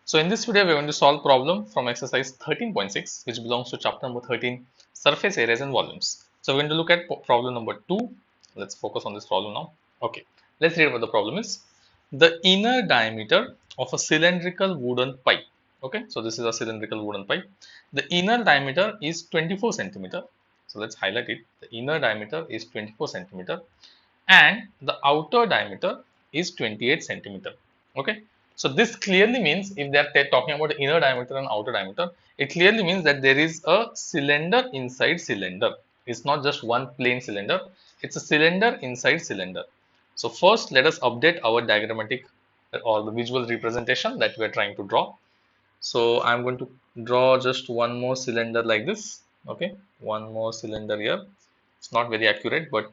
So in this video, we are going to solve problem from exercise 13.6, which belongs to chapter number 13, surface areas and volumes. So we're going to look at problem number 2. Let's focus on this problem now. Okay, let's read what the problem is. The inner diameter of a cylindrical wooden pipe. Okay, so this is a cylindrical wooden pipe. The inner diameter is 24 centimeter. So let's highlight it. The inner diameter is 24 centimeter and the outer diameter is 28 centimeter. Okay, so this clearly means if they are talking about the inner diameter and outer diameter, it clearly means that there is a cylinder inside cylinder. It's not just one plain cylinder, it's a cylinder inside cylinder. So first let us update our diagrammatic or the visual representation that we are trying to draw. So I'm going to draw just one more cylinder like this. Okay, one more cylinder here. It's not very accurate, but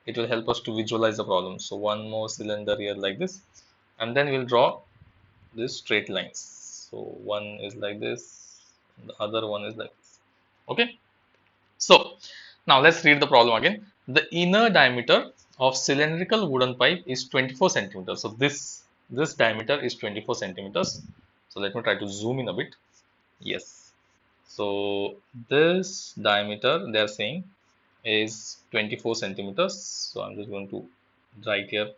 it will help us to visualize the problem. So one more cylinder here like this, and then we'll draw these straight lines. So one is like this, the other one is like this. Okay, so now let's read the problem again. The inner diameter of cylindrical wooden pipe is 24 centimeters. So this diameter is 24 centimeters. So let me try to zoom in a bit. Yes, so this diameter they are saying is 24 centimeters. So I'm just going to write here.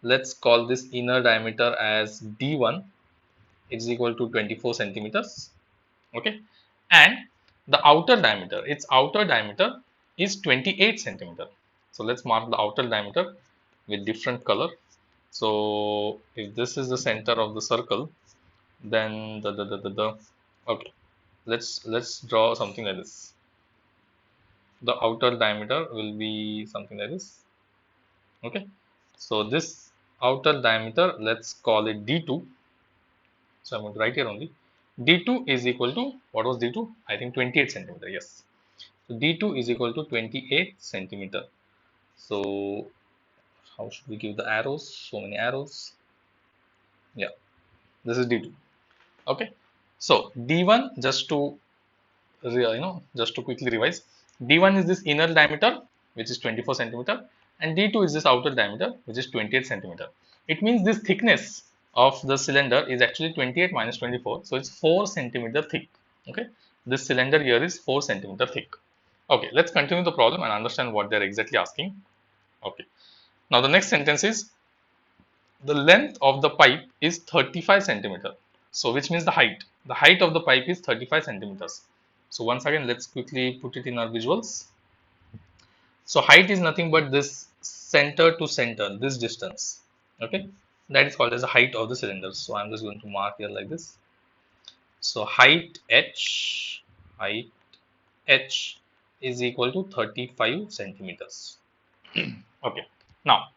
Let's call this inner diameter as D1 is equal to 24 centimeters. Okay, and the outer diameter is 28 centimeter. So let's mark the outer diameter with different color. So if this is the center of the circle, then the okay, let's draw something like this. The outer diameter will be something like this. Okay, so this outer diameter, let's call it D2. So I'm going to write here only. D2 is equal to, what was D2? I think 28 centimeter. Yes. So D2 is equal to 28 centimeter. So how should we give the arrows? So many arrows. Yeah, this is D2. Okay. So D1, just to quickly revise, D1 is this inner diameter, which is 24 centimeter, and D2 is this outer diameter, which is 28 centimeter. It means this thickness of the cylinder is actually 28 minus 24, so it's 4 centimeter thick. Okay, this cylinder here is 4 centimeter thick. Okay, let's continue the problem and understand what they're exactly asking. Okay, now the next sentence is the length of the pipe is 35 centimeter. So which means the height of the pipe is 35 centimeters. So once again, let's quickly put it in our visuals. So height is nothing but this center to center, this distance. Okay, that is called as the height of the cylinder. So I'm just going to mark here like this. So height h is equal to 35 centimeters. Okay, now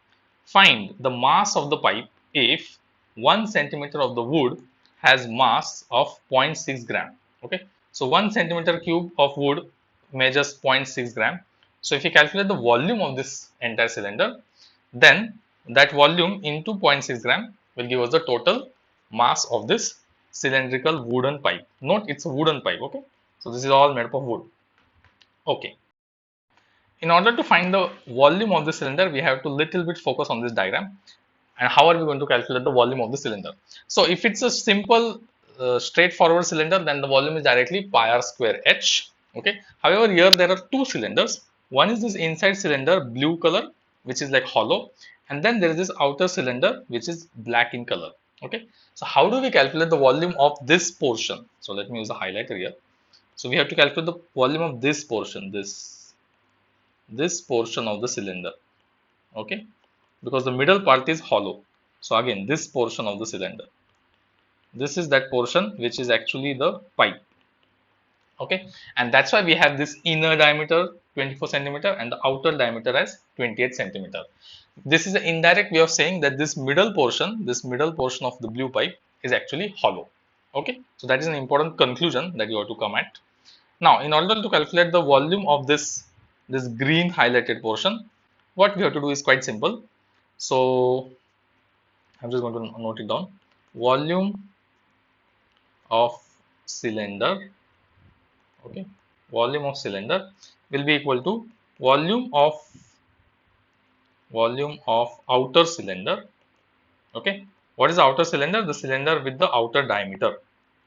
find the mass of the pipe if 1 centimeter of the wood has mass of 0.6 gram. Okay, so 1 centimeter cube of wood measures 0.6 gram. So if you calculate the volume of this entire cylinder, then that volume into 0.6 gram will give us the total mass of this cylindrical wooden pipe. Note it's a wooden pipe. Okay, so this is all made up of wood. Okay, in order to find the volume of the cylinder, we have to little bit focus on this diagram. And how are we going to calculate the volume of the cylinder? So if it's a simple straightforward cylinder, then the volume is directly pi r square h. Okay, however here there are two cylinders. One is this inside cylinder, blue color, which is like hollow, and then there is this outer cylinder which is black in color. Okay, so how do we calculate the volume of this portion? So let me use a highlighter here. So we have to calculate the volume of this portion, this portion of the cylinder. Okay, because the middle part is hollow. So again, this portion of the cylinder, this is that portion which is actually the pipe. Okay, and that's why we have this inner diameter 24 centimeter and the outer diameter as 28 centimeter. This is an indirect way of saying that this middle portion of the blue pipe is actually hollow. Okay, so that is an important conclusion that you have to come at. Now in order to calculate the volume of this green highlighted portion, what we have to do is quite simple. So I'm just going to note it down. Volume of cylinder, okay, volume of cylinder will be equal to volume of outer cylinder, okay, What is the outer cylinder? The cylinder with the outer diameter.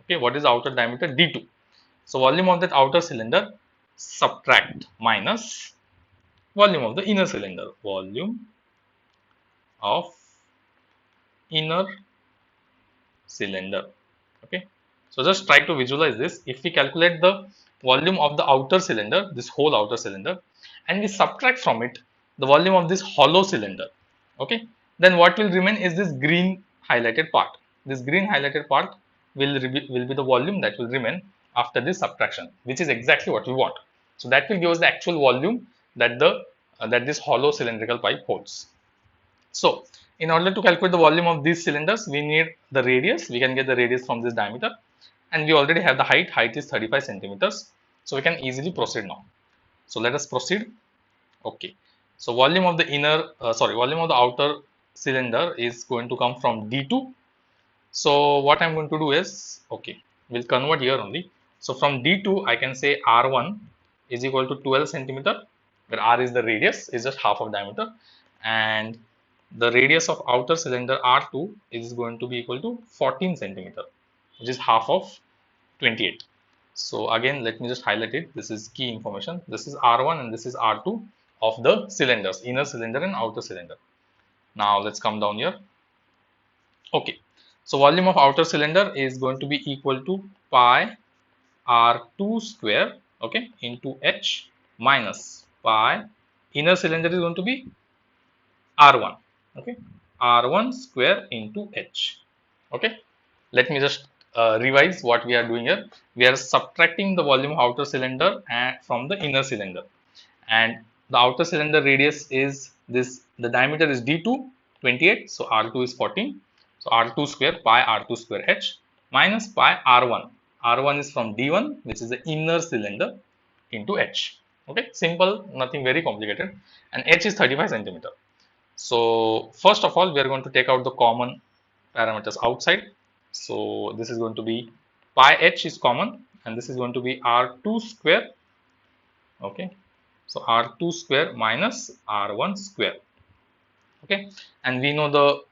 Okay, what is the outer diameter? D2. So volume of that outer cylinder subtract minus volume of the inner cylinder. Volume of inner cylinder. Okay, so just try to visualize this. If we calculate the volume of the outer cylinder, this whole outer cylinder, and we subtract from it the volume of this hollow cylinder, okay, then what will remain is this green highlighted part. This green highlighted part will be the volume that will remain after this subtraction, which is exactly what we want. So that will give us the actual volume that that this hollow cylindrical pipe holds. So, in order to calculate the volume of these cylinders, we need the radius. We can get the radius from this diameter, and we already have the height. Height is 35 centimeters. So, we can easily proceed now. So, let us proceed. Okay. So, volume of the outer cylinder is going to come from D2. So, what I'm going to do is, okay, we'll convert here only. So, from D2, I can say R1 is equal to 12 centimeter, where R is the radius, is just half of diameter, and the radius of outer cylinder R2 is going to be equal to 14 centimeter, which is half of 28. So again, let me just highlight it. This is key information. This is R1 and this is R2 of the cylinders, inner cylinder and outer cylinder. Now let's come down here. Okay, so volume of outer cylinder is going to be equal to pi R2 square, okay, into H minus pi inner cylinder is going to be R1, okay, R1 square into H, okay. Let me just revise what we are doing here. We are subtracting the volume of outer cylinder from the inner cylinder, and the outer cylinder radius is this, the diameter is D2, 28, so R2 is 14, so R2 square pi R2 square H minus pi R1. R1 is from D1, which is the inner cylinder, into H. Okay, simple, nothing very complicated, and H is 35 centimeter. So first of all, we are going to take out the common parameters outside. So this is going to be pi h is common, and this is going to be R2 square. Okay, so R2 square minus R1 square. Okay, and we know the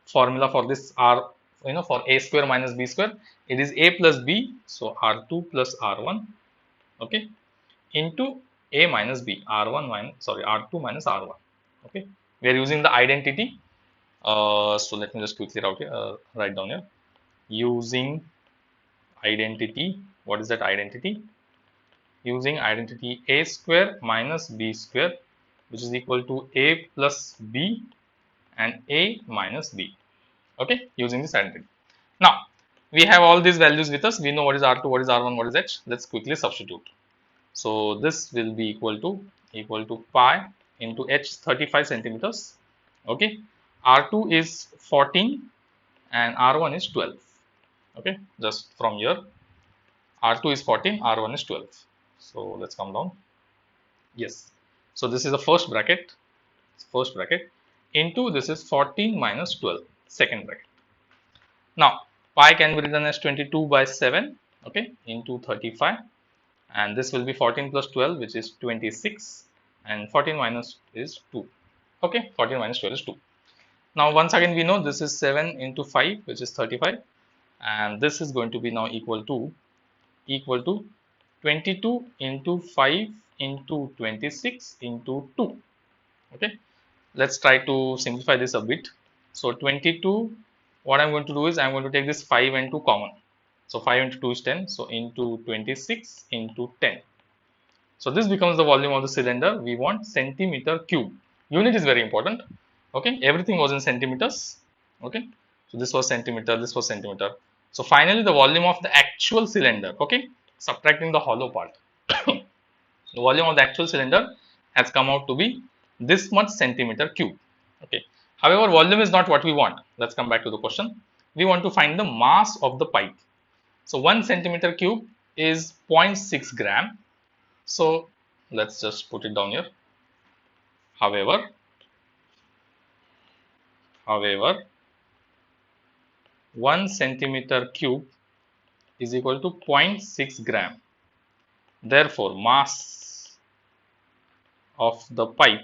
formula for this R, for a square minus b square, it is a plus b. So R2 plus R1. Okay, into a minus b, R1 minus, sorry, R2 minus R1. Okay, we are using the identity. So let me just quickly write down here. Using identity. What is that identity? Using identity a square minus b square, which is equal to a plus b and a minus b. Okay, using this identity. Now we have all these values with us. We know what is R2, what is R1, what is H. Let's quickly substitute. So this will be equal to pi into H, 35 centimeters. Okay, R2 is 14 and R1 is 12. Okay, just from here, R2 is 14, R1 is 12. So let's come down. Yes, so this is the first bracket, into this is 14 minus 12, second bracket. Now pi can be written as 22 by 7, okay, into 35, and this will be 14 plus 12, which is 26, and 14 minus is 2. Okay, 14 minus 12 is 2. Now once again we know this is 7 into 5, which is 35, and this is going to be now equal to 22 into 5 into 26 into 2. Okay, let's try to simplify this a bit. So 22, what I'm going to do is I'm going to take this 5 and 2 common. So 5 into 2 is 10, so into 26 into 10. So this becomes the volume of the cylinder. We want centimeter cube. Unit is very important. Okay, everything was in centimeters. Okay, so this was centimeter, this was centimeter. So finally the volume of the actual cylinder, okay, subtracting the hollow part, the volume of the actual cylinder has come out to be this much centimeter cube. Okay, however, volume is not what we want. Let's come back to the question. We want to find the mass of the pipe. So 1 centimeter cube is 0.6 gram. So let's just put it down here. However, 1 centimeter cube is equal to 0.6 gram. Therefore, mass of the pipe,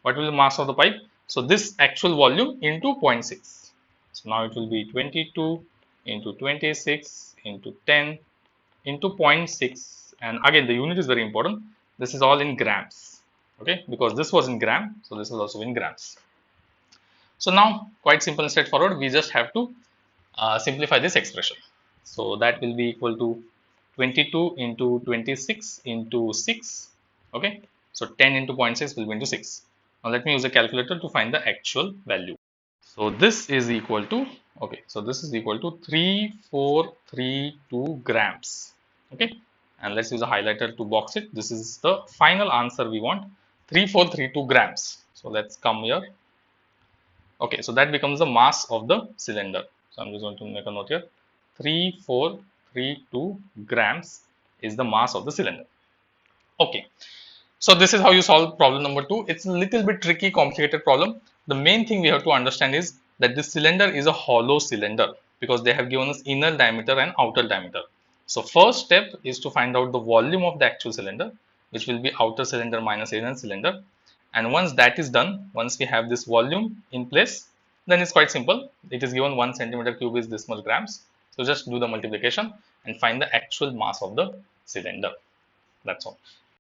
what will be the mass of the pipe? So this actual volume into 0.6. So now it will be 22 into 26 into 10 into 0.6, and again the unit is very important. This is all in grams, okay, because this was in gram, so this is also in grams. So now quite simple and straightforward, we just have to simplify this expression. So that will be equal to 22 into 26 into 6, okay. So 10 into 0.6 will be into 6. Now let me use a calculator to find the actual value. So this is equal to, okay, so this is equal to 3432 grams, okay. And let's use a highlighter to box it. This is the final answer we want, 3432 grams. So let's come here. Okay, so that becomes the mass of the cylinder. So I'm just going to make a note here. 3432 grams is the mass of the cylinder. Okay, so this is how you solve problem number 2. It's a little bit tricky, complicated problem. The main thing we have to understand is that this cylinder is a hollow cylinder because they have given us inner diameter and outer diameter. So first step is to find out the volume of the actual cylinder, which will be outer cylinder minus inner cylinder. And once that is done, once we have this volume in place, then it's quite simple. It is given 1 centimeter cube is this much grams. So just do the multiplication and find the actual mass of the cylinder. That's all.